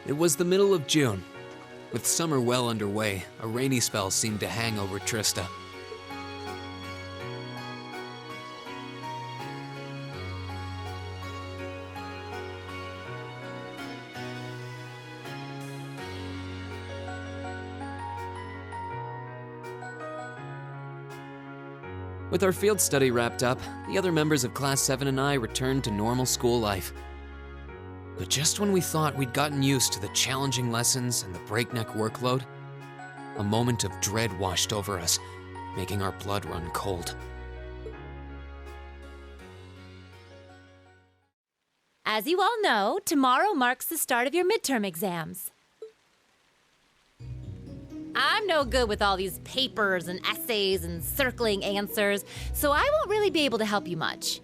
It was the middle of June. With summer well underway, a rainy spell seemed to hang over Trista. With our field study wrapped up, the other members of Class 7 and I returned to normal school life. But just when we thought we'd gotten used to the challenging lessons and the breakneck workload, a moment of dread washed over us, making our blood run cold. As you all know, tomorrow marks the start of your midterm exams. I'm no good with all these papers and essays and circling answers, so I won't really be able to help you much.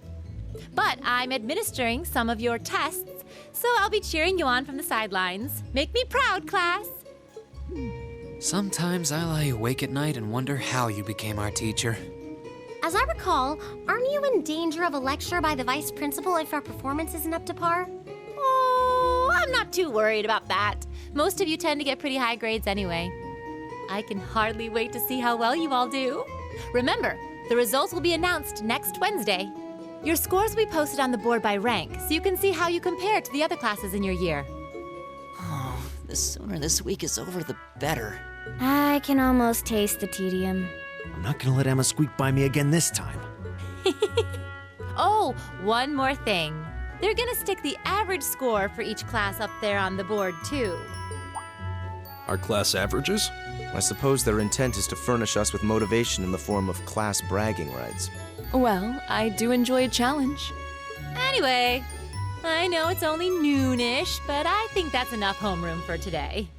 But I'm administering some of your tests, so I'll be cheering you on from the sidelines. Make me proud, class! Sometimes I lie awake at night and wonder how you became our teacher. As I recall, aren't you in danger of a lecture by the vice principal if our performance isn't up to par? Oh, I'm not too worried about that. Most of you tend to get pretty high grades anyway. I can hardly wait to see how well you all do. Remember, the results will be announced next Wednesday. Your scores will be posted on the board by rank, so you can see how you compare to the other classes in your year. Oh, the sooner this week is over, the better. I can almost taste the tedium. I'm not gonna let Emma squeak by me again this time. Oh, one more thing. They're gonna stick the average score for each class up there on the board, too. Our class averages? I suppose their intent is to furnish us with motivation in the form of class bragging rights. Well, I do enjoy a challenge. Anyway, I know it's only noonish, but I think that's enough homeroom for today.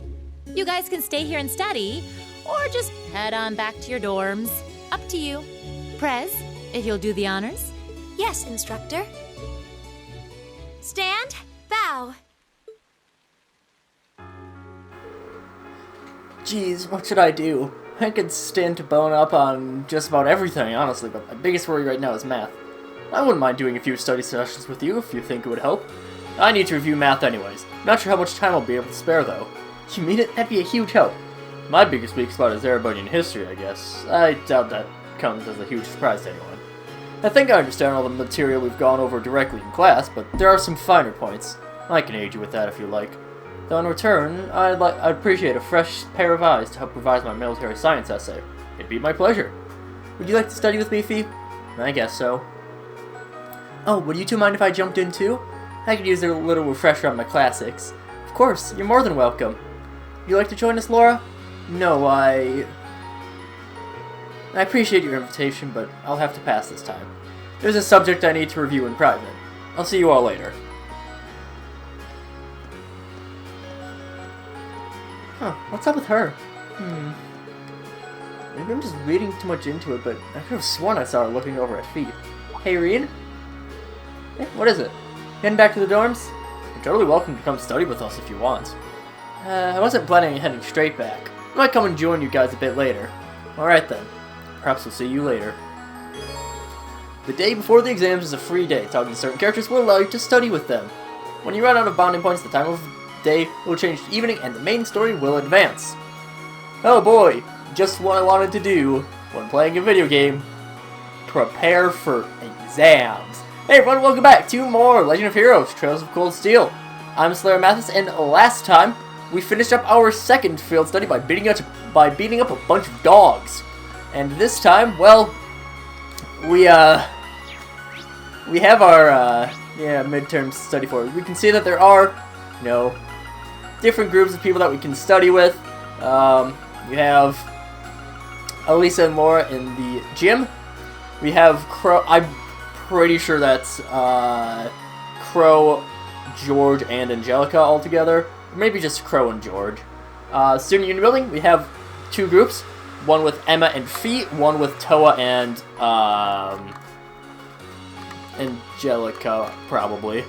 You guys can stay here and study, or just head on back to your dorms. Up to you. Prez, if you'll do the honors. Yes, instructor. Stand, bow. Geez, what should I do? I could stand to bone up on just about everything, honestly, but my biggest worry right now is math. I wouldn't mind doing a few study sessions with you if you think it would help. I need to review math anyways. Not sure how much time I'll be able to spare, though. You mean it? That'd be a huge help. My biggest weak spot is Erebonian history, I guess. I doubt that comes as a huge surprise to anyone. I think I understand all the material we've gone over directly in class, but there are some finer points. I can aid you with that if you like. Though in return, I'd appreciate a fresh pair of eyes to help revise my military science essay. It'd be my pleasure. Would you like to study with me, Fee? I guess so. Oh, would you two mind if I jumped in too? I could use a little refresher on my classics. Of course, you're more than welcome. Would you like to join us, Laura? No, I appreciate your invitation, but I'll have to pass this time. There's a subject I need to review in private. I'll see you all later. Huh, what's up with her? Maybe I'm just reading too much into it, but I could have sworn I saw her looking over at Fee. Hey, Reed? Hey, what is it? Heading back to the dorms? You're totally welcome to come study with us if you want. I wasn't planning on heading straight back. I might come and join you guys a bit later. Alright then. Perhaps we'll see you later. The day before the exams is a free day. Talking to certain characters will allow you to study with them. When you run out of bonding points, the time of day will change to evening and the main story will advance. Oh boy, just what I wanted to do when playing a video game. Prepare for exams. Hey everyone, welcome back to more Legend of Heroes, Trails of Cold Steel. I'm SlayerMathis, and last time we finished up our second field study by beating up a bunch of dogs. And this time, well, we have our midterm study for it. We can see that there are, different groups of people that we can study with. We have Elisa and Laura in the gym. We have Crow. I'm pretty sure that's Crow, George, and Angelica all together. Or maybe just Crow and George. Student Union Building, we have two groups. One with Emma and Fee, one with Toa and Angelica, probably.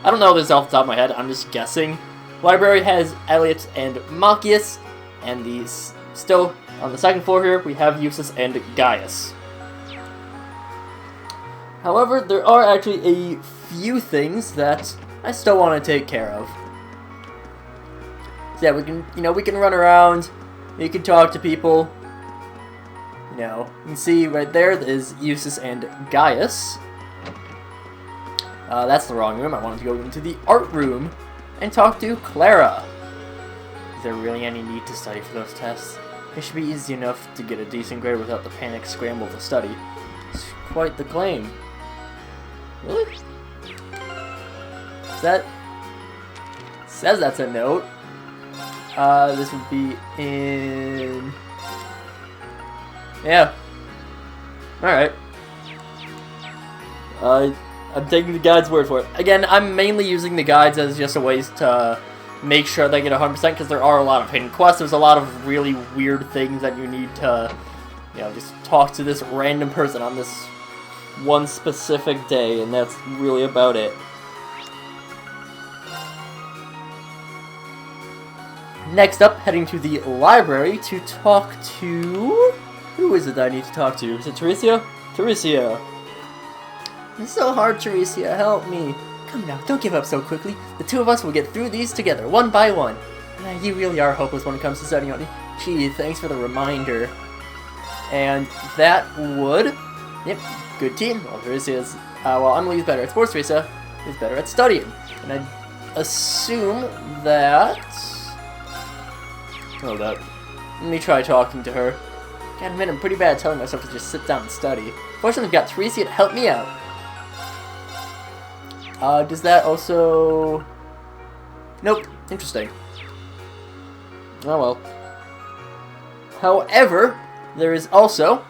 I don't know this off the top of my head, I'm just guessing. Library has Elliot and Malchius, and these still on the second floor here we have Eustace and Gaius. However, there are actually a few things that I still want to take care of. So yeah, we can run around. You can talk to people. You can see right there is Eustace and Gaius. That's the wrong room. I wanted to go into the art room and talk to Clara. Is there really any need to study for those tests? It should be easy enough to get a decent grade without the panic scramble to study. It's quite the claim. Really? Says that's a note. This would be in... Yeah. Alright. I'm taking the guide's word for it. Again, I'm mainly using the guides as just a way to make sure they get 100% because there are a lot of hidden quests. There's a lot of really weird things that you need to, just talk to this random person on this one specific day, and that's really about it. Next up, heading to the library to talk to... Who is it that I need to talk to? Is it Teresia? Teresia. It's so hard, Teresia. Help me. Come now, don't give up so quickly. The two of us will get through these together, one by one. You really are hopeless when it comes to studying, aren't you? Gee, thanks for the reminder. And that would... Yep, good team. Well, Teresia's... well, Emily's better at sports, Teresa is better at studying. And I assume that... Oh, that... Let me try talking to her. Gotta admit, I'm pretty bad at telling myself to just sit down and study. Fortunately, I've got Teresia to help me out. Does that also... Nope. Interesting. Oh well. However, there is also...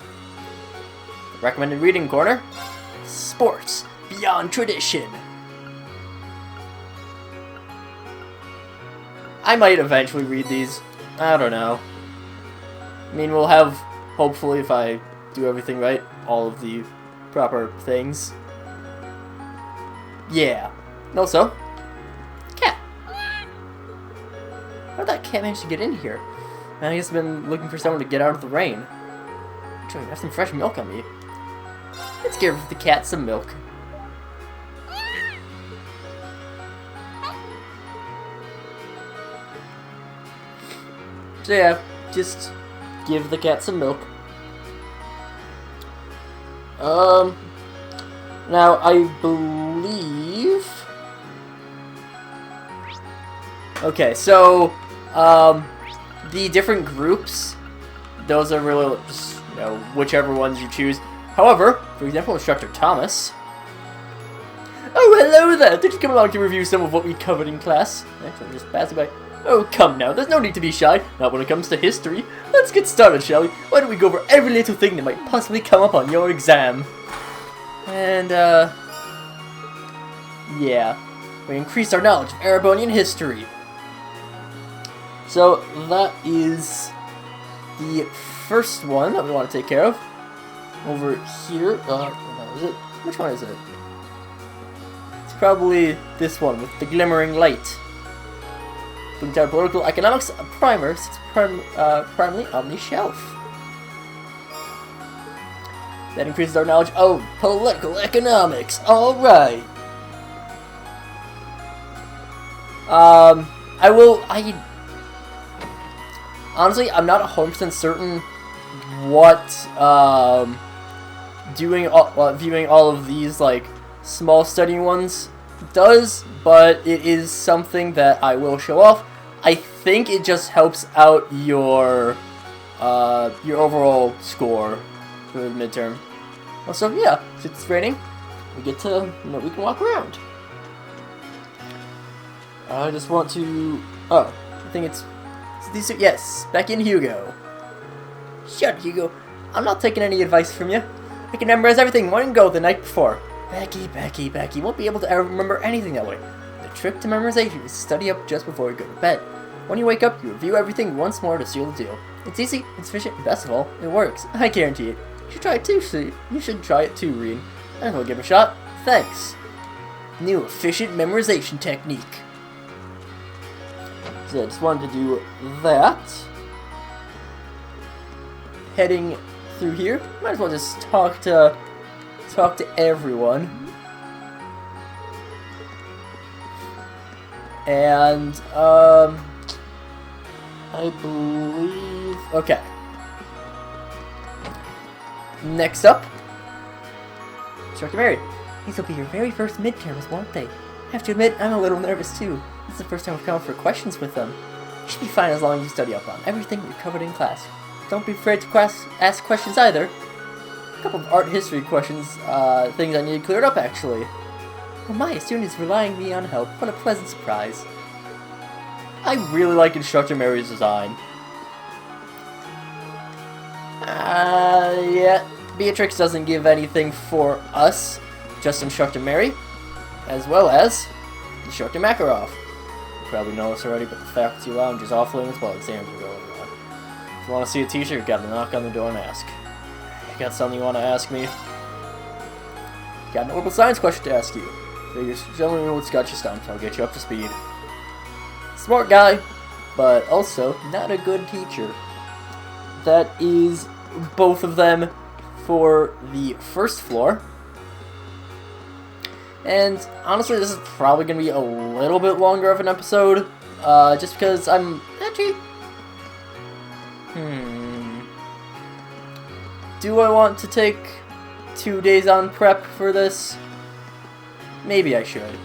Recommended reading corner. Sports Beyond Tradition. I might eventually read these. I don't know. I mean, we'll have, hopefully, if I do everything right, all of the proper things. Yeah. And also, cat. How'd that cat manage to get in here? I guess I've been looking for someone to get out of the rain. Actually, I have some fresh milk on me. Let's give the cat some milk. So yeah, just give the cat some milk. Now I believe... Okay, so, the different groups, those are really just, whichever ones you choose. However, for example, Instructor Thomas. Oh, hello there! Did you come along to review some of what we covered in class? Actually, just passing by. Oh, come now, there's no need to be shy, not when it comes to history. Let's get started, shall we? Why don't we go over every little thing that might possibly come up on your exam? And, yeah. We increased our knowledge of Erebonian history. So, that is the first one that we want to take care of. Over here, is it? Which one is it? It's probably this one with the glimmering light. Entire political economics, a primer sits primarily on the shelf. That increases our knowledge of political economics. Alright. Honestly, I'm not 100% certain what, viewing all of these, like, small studying ones does, but it is something that I will show off. I think it just helps out your overall score for the midterm. Also, yeah, since it's raining, we get to, we can walk around. I just want to, I think it's these two, yes, back in Hugo. Shut up, Hugo. I'm not taking any advice from you. I can memorize everything in one go the night before. Becky, won't be able to ever remember anything that way. The trick to memorization is to study up just before you go to bed. When you wake up, you review everything once more to seal the deal. It's easy, it's efficient, and best of all, it works. I guarantee it. You should try it too, Sue. You should try it too, Reen. I will give it a shot. Thanks. New efficient memorization technique. So I just wanted to do that. Heading through here, might as well just talk to everyone. I believe... Okay. Next up, Instructor Mary. These will be your very first midterms, won't they? I have to admit, I'm a little nervous too. This is the first time I've come up for questions with them. You should be fine as long as you study up on everything we've covered in class. Don't be afraid to ask questions either. A couple of art history questions, things I need cleared up actually. Oh my, a student is relying on me on help. What a pleasant surprise. I really like Instructor Mary's design. Yeah, Beatrix doesn't give anything for us, just Instructor Mary, as well as Instructor Makarov. You probably know this already, but the faculty lounge is off limits while exams are going on. If you want to see a teacher, you gotta knock on the door and ask. You got something you want to ask me? Got an orbital science question to ask you. Figures, tell me what's got you stumped, I'll get you up to speed. Smart guy, but also not a good teacher. That is both of them for the first floor. And honestly, this is probably going to be a little bit longer of an episode, just because I'm actually... Do I want to take 2 days on prep for this? Maybe I should.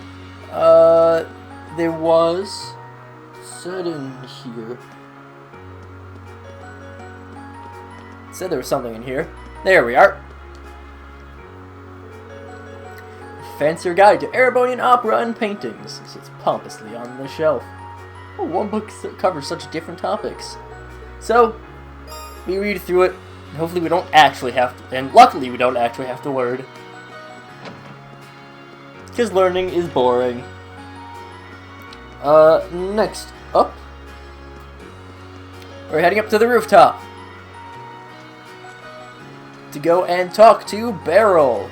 There was... said in here... Said there was something in here. There we are. Fancier Guide to Erebonian Opera and Paintings sits pompously on the shelf. Oh, one book covers such different topics. So, we read through it, and hopefully we don't actually have to, and luckily we don't actually have to learn. Because learning is boring. Next up, we're heading up to the rooftop to go and talk to Beryl.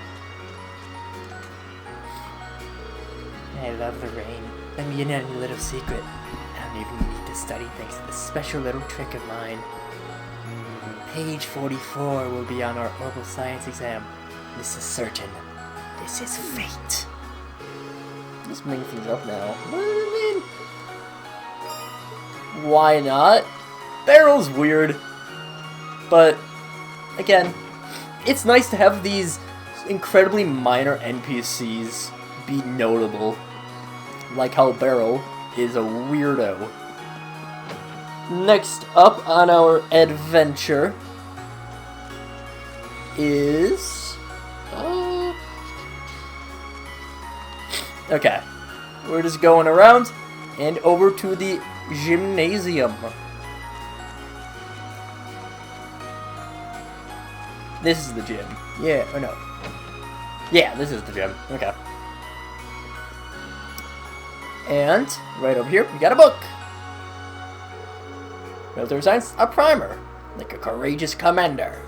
I love the rain. Let me in on a little secret. I don't even need to study thanks to this special little trick of mine. Page 44 will be on our orbital science exam. This is certain. This is fate. Let's bring things up now. What do you mean? Why not? Beryl's weird. But, again, it's nice to have these incredibly minor NPCs be notable. Like how Beryl is a weirdo. Next up on our adventure is... Okay. We're just going around and over to the gymnasium. This is the gym. Yeah, or no. Yeah, this is the gym. Okay. And right over here, we got a book. Military Science, a primer. Like a courageous commander.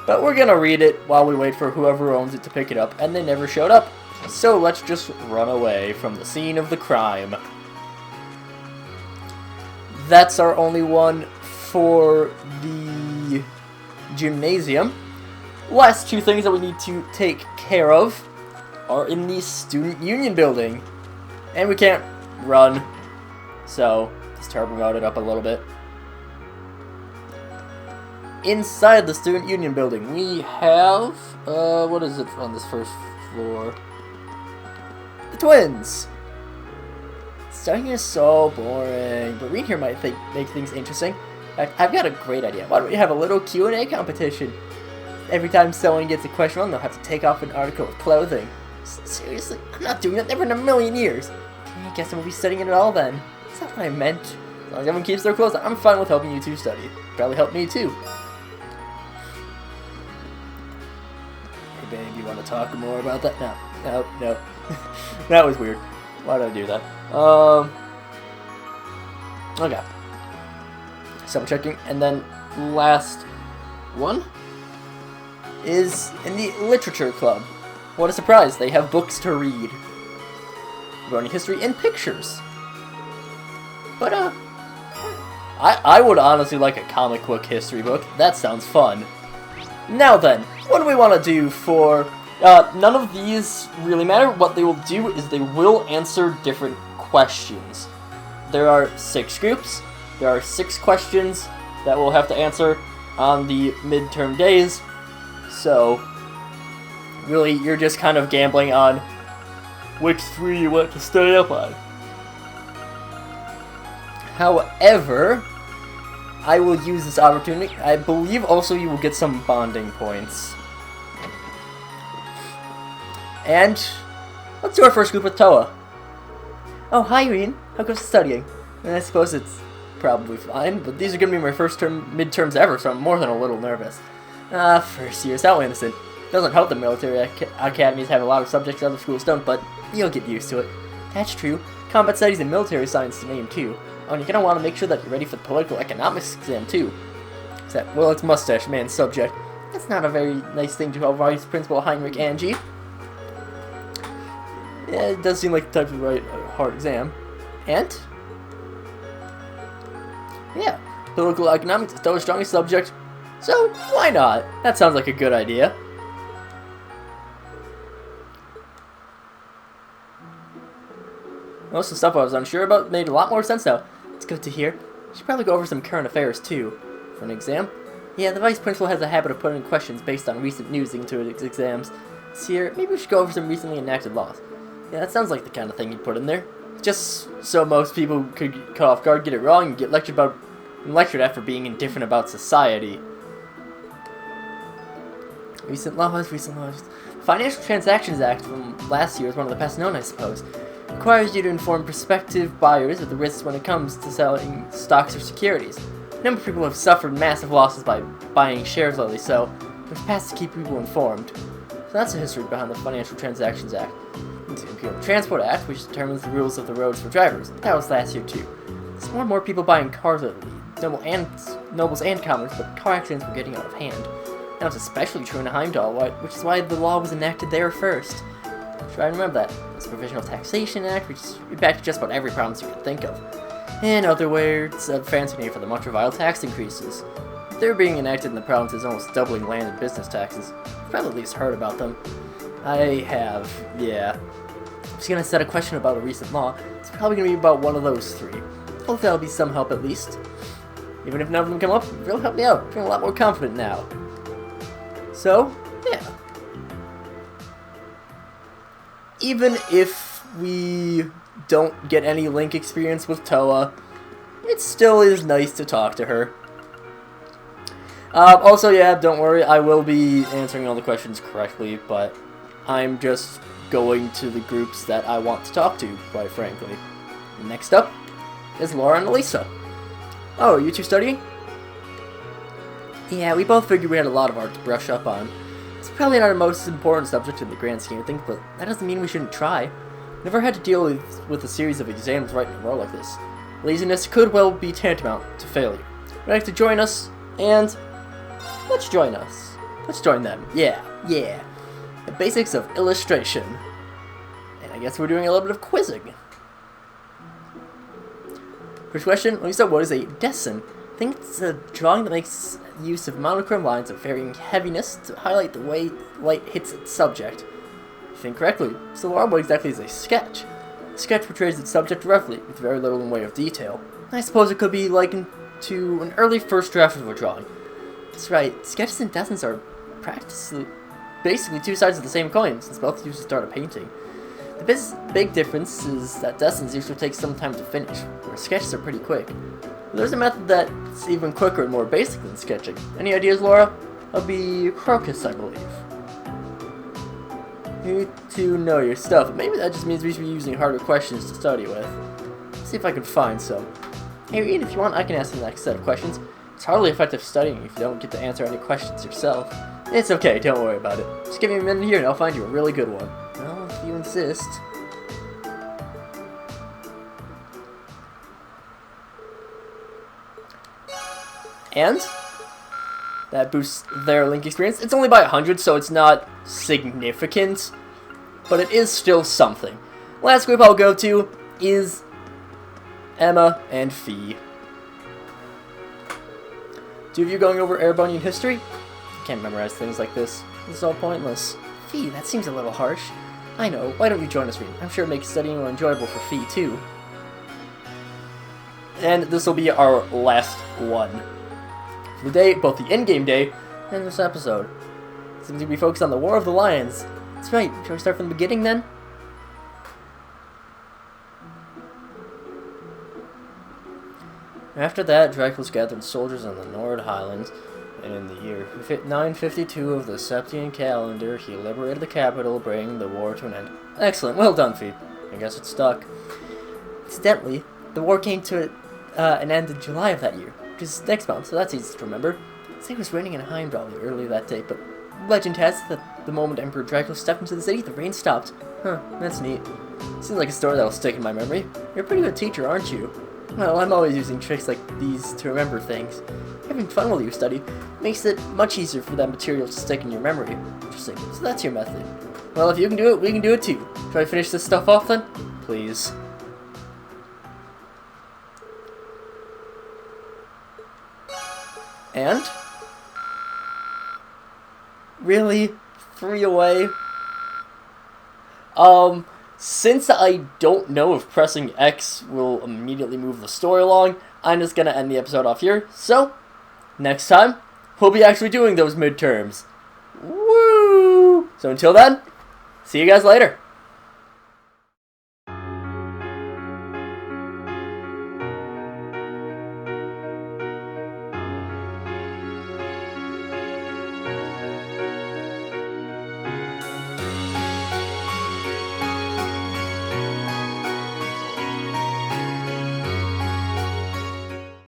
But we're gonna read it while we wait for whoever owns it to pick it up, and they never showed up. So let's just run away from the scene of the crime. That's our only one for the gymnasium. Last two things that we need to take care of are in the student union building. And we can't run, so just turbo mode it up a little bit. Inside the student union building, we have, what is it on this first floor? The twins! Starting here is so boring, but reading here might make things interesting. In fact, I've got a great idea. Why don't we have a little Q&A competition? Every time someone gets a question wrong, they'll have to take off an article of clothing. Seriously, I'm not doing that, never in a million years. I guess I won't be studying it at all then. That's not what I meant. As long as everyone keeps their clothes on, I'm fine with helping you two study. Probably help me too. Hey babe, you want to talk more about that? No. That was weird. Why did I do that? Okay. So I'm checking, and then last one is in the literature club. What a surprise, they have books to read. Learning history and pictures. But, I would honestly like a comic book history book. That sounds fun. Now then, what do we want to do for... none of these really matter. What they will do is they will answer different questions. there are 6 groups. There are 6 questions that we'll have to answer on the midterm days. So, really, you're just kind of gambling on which 3 you want to stay up on. However, I will use this opportunity. I believe also you will get some bonding points. And let's do our first group with Toa. Oh, hi, Irene. How goes studying? And I suppose it's probably fine, but these are going to be my first midterms ever, so I'm more than a little nervous. First year's how innocent. Doesn't help that military academies have a lot of subjects other schools don't, but you'll get used to it. That's true. Combat studies and military science to name, too. Oh, and you're going to want to make sure that you're ready for the political economics exam, too. Except, well, it's Mustache Man's subject. That's not a very nice thing to tell Vice Principal Heinrich Angie. Yeah, it does seem like the type of right hard exam. And yeah, political economics is Toa's strongest subject, so why not? That sounds like a good idea. Most of the stuff I was unsure about made a lot more sense now. It's good to hear. Should probably go over some current affairs too. For an exam? Yeah, the vice principal has a habit of putting questions based on recent news into his exams. This year, maybe we should go over some recently enacted laws. Yeah, that sounds like the kind of thing you'd put in there. Just so most people could get caught off guard, get it wrong, and get lectured at for being indifferent about society. Recent laws. Financial Transactions Act from last year is one of the best known, I suppose. Requires you to inform prospective buyers of the risks when it comes to selling stocks or securities. A number of people have suffered massive losses by buying shares lately, so it was passed to keep people informed. So that's the history behind the Financial Transactions Act. The Imperial Transport Act, which determines the rules of the roads for drivers. That was last year too. There's more and more people buying cars lately, nobles and commoners, but car accidents were getting out of hand. Now it's especially true in Heimdall, which is why the law was enacted there first. Try and remember that. There's the Provisional Taxation Act, which impacted just about every province you could think of. In other words, a fancy name for the much reviled tax increases. They're being enacted in the provinces, almost doubling land and business taxes. You've probably at least heard about them. I have, yeah. I'm just gonna set a question about a recent law. It's probably gonna be about one of those 3. Hopefully that'll be some help at least. Even if none of them come up, it'll help me out. I'm feeling a lot more confident now. So, yeah. Even if we don't get any Link experience with Toa, it still is nice to talk to her. Also, yeah, don't worry, I will be answering all the questions correctly, but I'm just going to the groups that I want to talk to, quite frankly. Next up is Laura and Elisa. Oh, are you 2 studying? Yeah, we both figured we had a lot of art to brush up on. It's probably not our most important subject in the grand scheme of things, but that doesn't mean we shouldn't try. Never had to deal with a series of exams right in a row like this. Laziness could well be tantamount to failure. Would you like to join us? And let's join us. Let's join them. Yeah. The basics of illustration. And I guess we're doing a little bit of quizzing. First question, Lisa, what is a desin? I think it's a drawing that makes use of monochrome lines of varying heaviness to highlight the way light hits its subject. You think correctly. So Laura, what exactly is a sketch? A sketch portrays its subject roughly, with very little in way of detail. I suppose it could be likened to an early first draft of a drawing. That's right, sketches and desins are basically 2 sides of the same coin, since both used to start a painting. The big difference is that desins usually take some time to finish, where sketches are pretty quick. There's a method that's even quicker and more basic than sketching. Any ideas, Laura? That'll be crocus, I believe. You 2 know your stuff, but maybe that just means we should be using harder questions to study with. Let's see if I can find some. Hey, Ian, if you want, I can ask the next set of questions. It's hardly effective studying if you don't get to answer any questions yourself. It's okay, don't worry about it. Just give me a minute here and I'll find you a really good one. Well, if you insist. And that boosts their Link experience. It's only by 100, so it's not significant, but it is still something. Last group I'll go to is Emma and Fee. 2 of you going over Erebonian history? I can't memorize things like this. This is all pointless. Fee, that seems a little harsh. I know. Why don't you join us, Reed? I'm sure it makes studying more enjoyable for Fee, too. And this will be our last one. For the day, both the in-game day and this episode. It's going to be focused on the War of the Lions. That's right. Shall we start from the beginning then? After that, Dracula's gathered soldiers on the Nord Highlands, and in the year 952 of the Septian calendar, he liberated the capital, bringing the war to an end. Excellent, well done, Phoebe. I guess it stuck. Incidentally, the war came to an end in July of that year, which is next month, so that's easy to remember. It was raining in Heimdall earlier that day, but legend has it that the moment Emperor Dracula stepped into the city, the rain stopped. Huh, that's neat. Seems like a story that'll stick in my memory. You're a pretty good teacher, aren't you? Well, I'm always using tricks like these to remember things. Having fun while you study makes it much easier for that material to stick in your memory. Interesting. So that's your method. Well, if you can do it, we can do it too. Shall I finish this stuff off then? Please. And? Really? 3 away? Since I don't know if pressing X will immediately move the story along, I'm just gonna end the episode off here. So, next time, we'll be actually doing those midterms. Woo! So until then, see you guys later.